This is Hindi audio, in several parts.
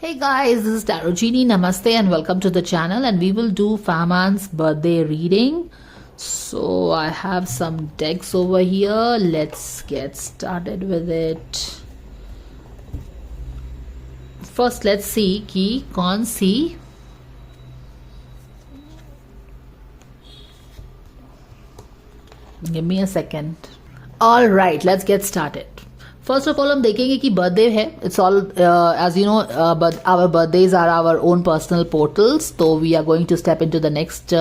Hey guys, this is Tarot Genie. Namaste and welcome to the channel, and we will do Fahman's birthday reading. So I have some decks over here. Let's get started with it. First let's see कि कौन सी Give me a second. All right, let's get started. First of all हम देखेंगे कि बर्थडे है. It's all as you know our birthdays are our own personal portals. तो we are going to step into the next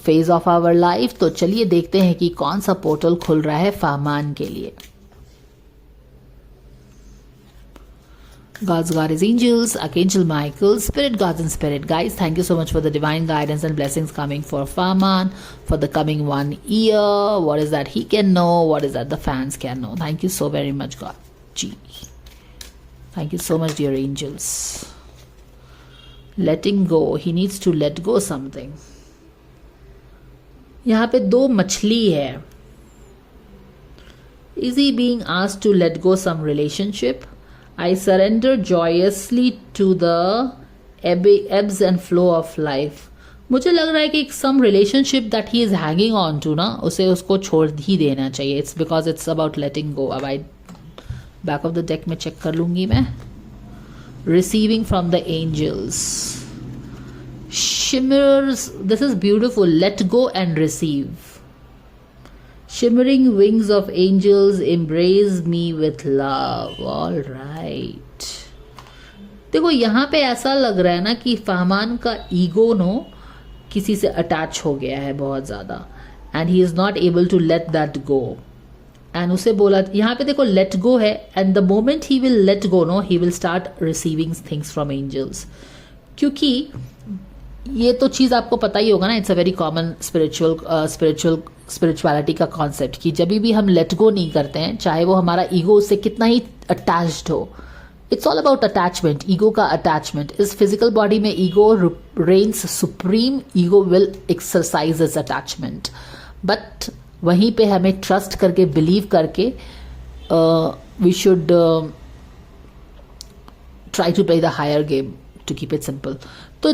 phase of our life. तो चलिए देखते हैं कि कौन सा पोर्टल खुल रहा है फाहमान के लिए. God's guardians, angels, Archangel Michael, spirit guards and spirit guides, thank you so much for the divine guidance and blessings coming for Fahman for the coming 1 year. What is that he can know? What is that the fans can know? Thank you so very much, God. Gee. Thank you so much, dear angels. Letting go. He needs to let go something. यहाँ पे 2 मछली है. Is he being asked to let go some relationship? I surrender joyously to the ebbs and flow of life. मुझे लग रहा है कि some relationship that he is hanging on to ना उसको छोड़ ही देना चाहिए. It's because it's about letting go. अब I back of the deck में check कर लूँगी मैं. Receiving from the angels. Shimmers. This is beautiful. Let go and receive. Shimmering wings of angels embrace me with love. All right. देखो यहाँ पे ऐसा लग रहा है ना कि फहमान का ईगो किसी से अटैच हो गया है बहुत ज़्यादा, and he is not able to let that go. And उसे बोला यहाँ पे देखो लेट गो है, and the moment he will let go he will start receiving things from angels. क्योंकि ये तो चीज़ आपको पता ही होगा ना, it's a very common spirituality का कॉन्सेप्ट कि जब भी हम लेट गो नहीं करते हैं, चाहे वो हमारा ईगो उससे कितना ही अटैच्ड हो. It's all about attachment. Ego का अटैचमेंट. इस फिजिकल बॉडी में ego reigns supreme. Ego will exercise its attachment, but वहीं पे हमें ट्रस्ट करके बिलीव करके we should try to play the higher game to keep it simple. तो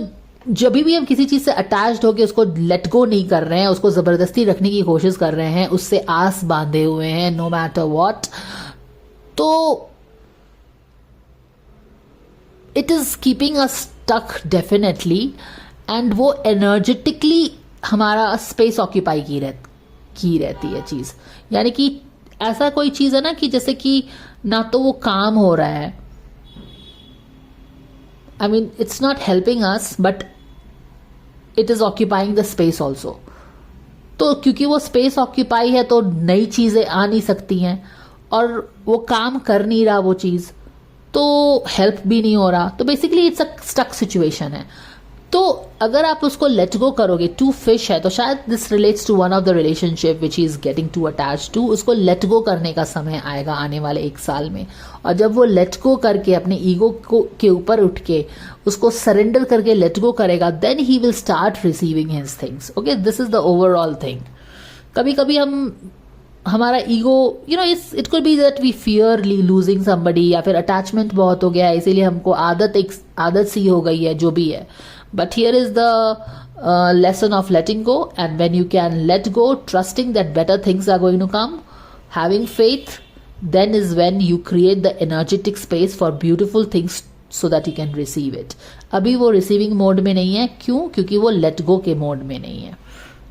जब भी हम किसी चीज से अटैच्ड होकर उसको लेट गो नहीं कर रहे हैं, उसको जबरदस्ती रखने की कोशिश कर रहे हैं, उससे आस बांधे हुए हैं नो मैटर व्हाट, तो it is keeping us stuck definitely. And वो एनर्जेटिकली हमारा स्पेस ऑक्यूपाई की रहती है चीज. यानी कि ऐसा कोई चीज है ना कि जैसे कि ना तो वो काम हो रहा है, I mean, it's not helping us, but it is occupying the space also. तो क्योंकि वो स्पेस ऑक्यूपाई है तो नई चीज़ें आ नहीं सकती हैं, और वो काम कर नहीं रहा वो चीज़, तो हेल्प भी नहीं हो रहा. तो basically it's a stuck situation है. तो अगर आप उसको लेट गो करोगे, 2 फिश है, तो शायद this relates to one of the relationship which is getting to attach to. उसको लेट गो करने का समय आएगा आने वाले 1 साल में, और जब वो लेट गो करके अपने ईगो के ऊपर उठ के उसको सरेंडर करके लेट गो करेगा, then he will start receiving his things. Okay, this is the overall thing. कभी कभी हमारा ego it could be that we fear losing somebody, या फिर अटैचमेंट बहुत हो गया है इसीलिए हमको आदत सी हो गई है, जो भी है. But here is the lesson of letting go, and when you can let go, trusting that better things are going to come, having faith, then is when you create the energetic space for beautiful things so that you can receive it. अभी वो receiving mode में नहीं है. क्यों? क्योंकि वो let go के mode में नहीं है.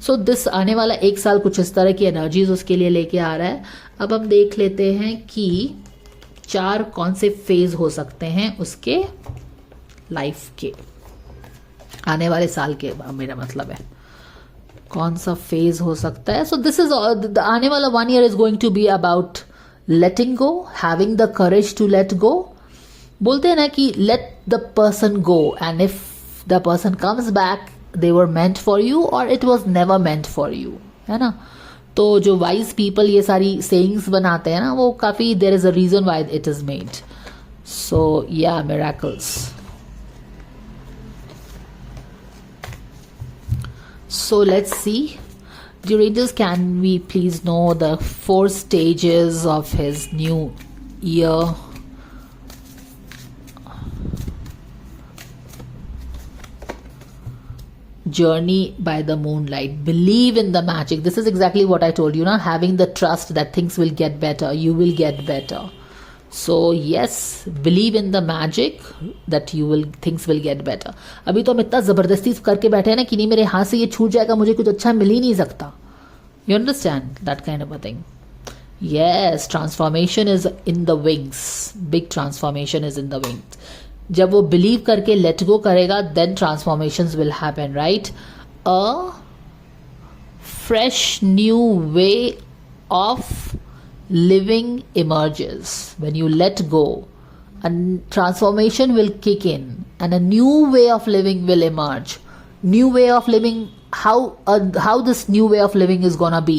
So this आने वाला 1 साल कुछ इस तरह की energies उसके लिए लेके आ रहा है. अब हम देख लेते हैं कि 4 कौन से फेज हो सकते हैं उसके लाइफ के आने वाले साल के. मेरा मतलब है कौन सा फेज हो सकता है. सो दिस इज आने वाला 1 year is going to be about letting go, having the courage to let go. बोलते हैं ना कि let the person go, and if the person comes back they were meant for you, और it was never meant for you, है ना. तो जो वाइज पीपल ये सारी सेइंग्स बनाते हैं ना, वो काफी there is a reason why it is made. So yeah miracles. So let's see. Dear angels, can we please know the 4 stages of his new year? journey by the moonlight. Believe in the magic. This is exactly what I told you na, having the trust that things will get better, you will get better. So yes, believe in the magic that things will get better. अभी तो हम इतना ज़बरदस्ती करके बैठे हैं ना कि नहीं मेरे हाथ से ये छूट जाएगा, मुझे कुछ अच्छा मिल ही नहीं सकता. You understand that kind of a thing? Yes, transformation is in the wings. Big transformation is in the wings. जब वो बिलीव करके लेट गो करेगा then transformations will happen, right? A fresh new way of living emerges when you let go, and transformation will kick in and a new way of living will emerge. New way of living, how this new way of living is gonna be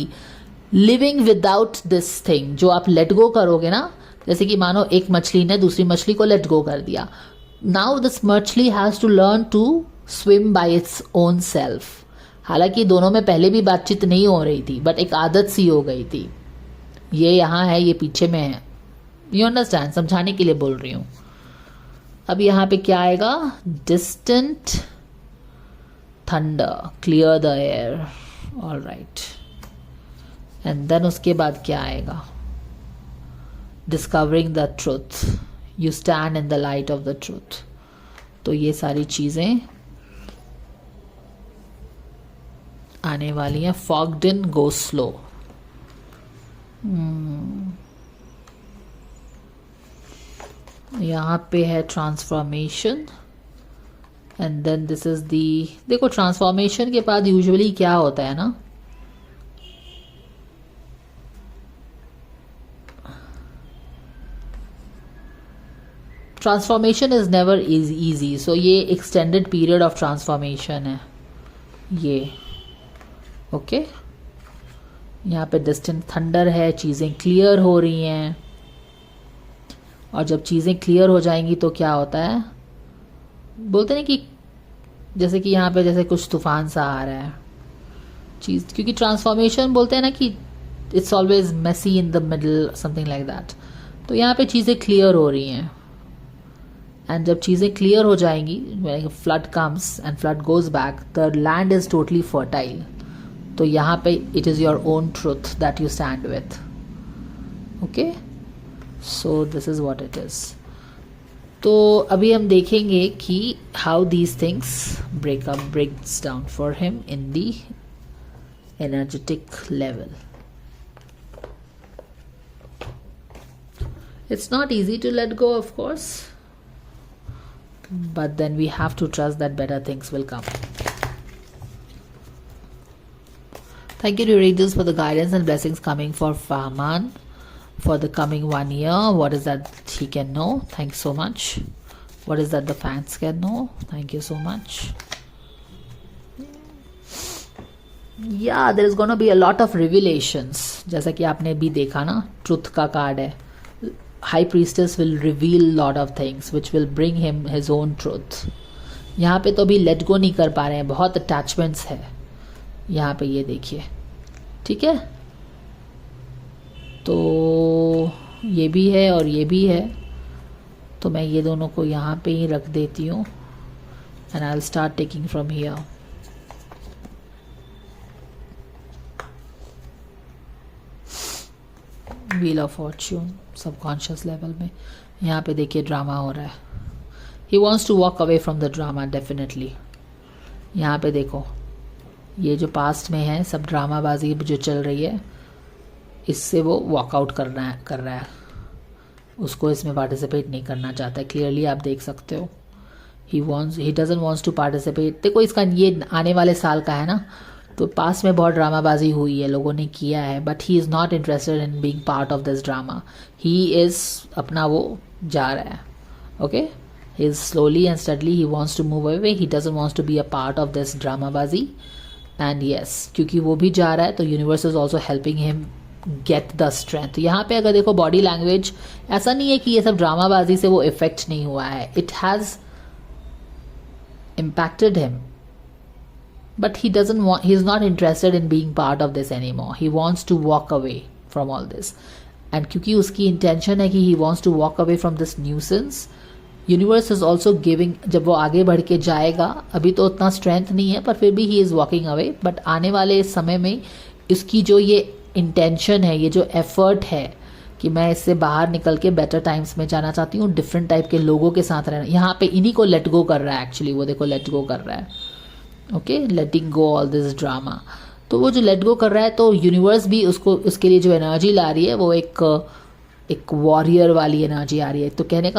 living without this thing. जो आप let go करोगे ना, जैसे कि मानो एक मछली ने दूसरी मछली को let go कर दिया. Now this मछली has to learn to swim by its own self. हालांकि दोनों में पहले भी बातचीत नहीं हो रही थी, बट एक आदत सी हो गई थी. ये यहाँ है, ये पीछे में है. You understand? समझाने के लिए बोल रही हूँ. अब यहाँ पे क्या आएगा? Distant thunder, clear the air. All right. And then उसके बाद क्या आएगा? Discovering the truth. You stand in the light of the truth. तो ये सारी चीज़ें आने वाली हैं. Fogged in, go slow. यहाँ पे है transformation and then this is the. देखो ट्रांसफॉर्मेशन के बाद यूजुअली क्या होता है ना, transformation is never easy. So ये एक्सटेंडेड पीरियड ऑफ ट्रांसफॉर्मेशन है ये. ओके यहाँ पे डिस्टेंट थंडर है, चीज़ें क्लियर हो रही हैं. और जब चीज़ें क्लियर हो जाएंगी तो क्या होता है, बोलते हैं कि जैसे कि यहाँ पे जैसे कुछ तूफान सा आ रहा है चीज़, क्योंकि ट्रांसफॉर्मेशन बोलते हैं ना कि it's always messy in the middle, something like that. तो यहाँ पे चीज़ें क्लियर हो रही हैं. एंड जब चीज़ें क्लियर हो जाएंगी, flood comes and flood goes back, the land is totally fertile. तो यहाँ पे it is your own truth that you stand with. Okay, so this is what it is. तो अभी हम देखेंगे कि how these things breaks down for him in the energetic level. It's not easy to let go of course, but then we have to trust that better things will come. Thank you to readers for the guidance and blessings coming for Fahman for the coming 1 year. What is that he can know? Thanks so much. What is that the fans can know? Thank you so much. Yeah, there is going to be a lot of revelations. जैसा कि आपने भी देखा ना, ट्रुथ का कार्ड है. High priestess will reveal lot of things which will bring him his own truth. यहाँ पे तो भी let go नहीं कर पा रहे हैं, बहुत attachments है यहाँ पे, ये देखिए. ठीक है, तो ये भी है और ये भी है. तो मैं ये दोनों को यहाँ पे ही रख देती हूँ and I'll start taking from here. Wheel of fortune subconscious level में यहाँ पे देखिए ड्रामा हो रहा है. He wants to walk away from the drama definitely. यहाँ पे देखो ये जो पास्ट में है सब ड्रामाबाजी जो चल रही है, इससे वो वॉकआउट कर रहा है. उसको इसमें पार्टिसिपेट नहीं करना चाहता है. क्लियरली आप देख सकते हो. He doesn't wants to participate. देखो इसका ये आने वाले साल का है ना, तो पास में बहुत ड्रामाबाजी हुई है, लोगों ने किया है, but he is not interested in being part of this drama. He is अपना वो जा रहा है. Okay, he is slowly and steadily he wants to move away. He doesn't wants to be a part of this ड्रामाबाजी. एंड येस, क्योंकि वो भी जा रहा है तो universe is also helping him get the strength. यहाँ पे अगर देखो बॉडी लैंग्वेज, ऐसा नहीं है कि ये सब ड्रामाबाजी से वो इफेक्ट नहीं हुआ है. It has impacted him, but he is not interested in being part of this anymore. He wants to walk away from all this. And क्योंकि उसकी intention है कि he wants to walk away from this nuisance, universe is also giving, जब वो आगे बढ़ के जाएगा, अभी तो उतना स्ट्रेंथ नहीं है पर फिर भी he is walking away, but आने वाले समय में इसकी जो ये इंटेंशन है, ये जो एफर्ट है कि मैं इससे बाहर निकल के बेटर टाइम्स में जाना चाहती हूँ, डिफरेंट टाइप के लोगों के साथ रहना, यहाँ पे इन्हीं को लेट गो कर रहा है एक्चुअली, वो देखो लेट गो कर रहा है, okay, letting go all this drama. तो वो जो लेट गो कर रहा है, तो यूनिवर्स भी उसको, उसके लिए जो एनर्जी ला रही है वो एक वॉरियर वाली एनर्जी आ रही है। तो कहने का